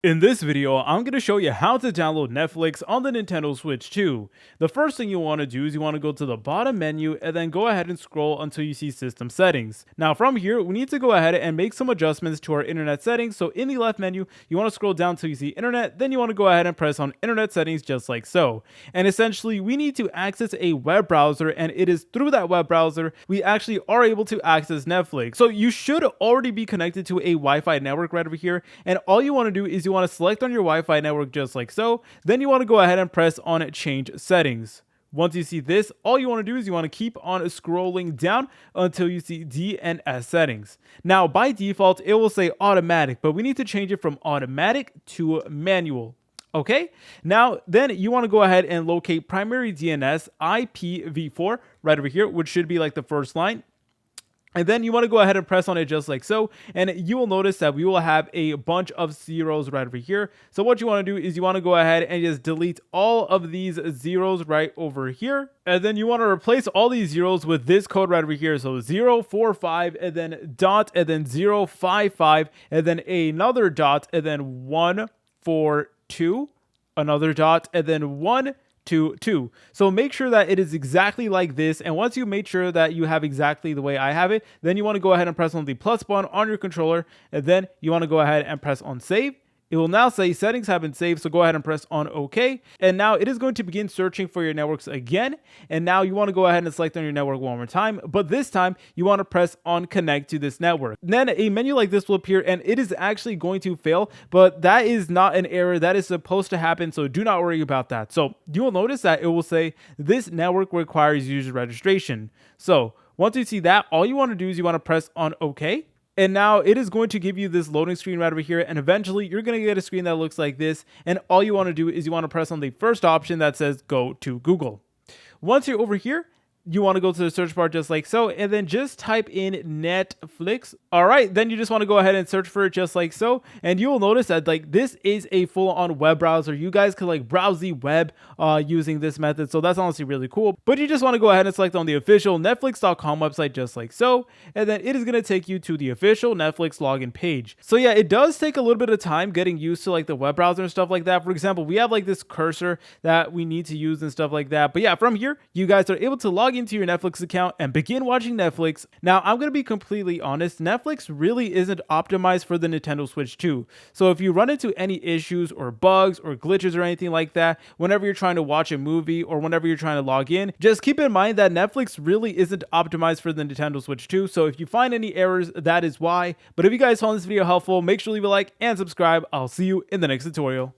In this video, I'm going to show you how to download Netflix on the Nintendo Switch 2. The first thing you want to do is you want to go to the bottom menu and then go ahead and scroll until you see system settings. Now from here, we need to go ahead and make some adjustments to our internet settings. So in the left menu, you want to scroll down until you see internet, then you want to go ahead and press on internet settings just like so. And essentially, we need to access a web browser, and it is through that web browser we actually are able to access Netflix. So you should already be connected to a Wi-Fi network right over here, and all you want to do is you want to select on your Wi-Fi network just like so. Then you want to go ahead and press on change settings. Once you see this, all you want to do is you want to keep on scrolling down until you see DNS settings. Now by default it will say automatic, but we need to change it from automatic to manual. Okay, now then you want to go ahead and locate primary DNS IPv4 right over here, which should be like the first line. And then you want to go ahead and press on it just like so, and you will notice that we will have a bunch of zeros right over here. So what you want to do is you want to go ahead and just delete all of these zeros right over here. And then you want to replace all these zeros with this code right over here. So 045 and then dot and then 055 and then another dot and then 142, another dot and then 1 2. So make sure that it is exactly like this, and once you make sure that you have exactly the way I have it, then you want to go ahead and press on the plus button on your controller, and then you want to go ahead and press on save. It will now say settings have been saved, so go ahead and press on OK. And now it is going to begin searching for your networks again. And now you want to go ahead and select on your network one more time, but this time you want to press on connect to this network. Then a menu like this will appear, and it is actually going to fail, but that is not an error that is supposed to happen, so do not worry about that. So you will notice that it will say this network requires user registration. So once you see that, all you want to do is you want to press on OK. And now it is going to give you this loading screen right over here, and eventually you're going to get a screen that looks like this, and all you want to do is you want to press on the first option that says go to Google. Once you're over here, you want to go to the search bar just like so, and then just type in Netflix. All right, then you just want to go ahead and search for it just like so, and you will notice that like this is a full-on web browser. You guys could like browse the web using this method, so that's honestly really cool. But you just want to go ahead and select on the official Netflix.com website just like so, and then it is going to take you to the official Netflix login page. So yeah, it does take a little bit of time getting used to like the web browser and stuff like that. For example, we have like this cursor that we need to use and stuff like that. But yeah, from here you guys are able to log into your Netflix account and begin watching Netflix. Now I'm going to be completely honest, Netflix really isn't optimized for the Nintendo Switch 2. So if you run into any issues or bugs or glitches or anything like that whenever you're trying to watch a movie or whenever you're trying to log in, just keep in mind that Netflix really isn't optimized for the Nintendo Switch 2. So if you find any errors, that is why. But if you guys found this video helpful, make sure to leave a like and subscribe. I'll see you in the next tutorial.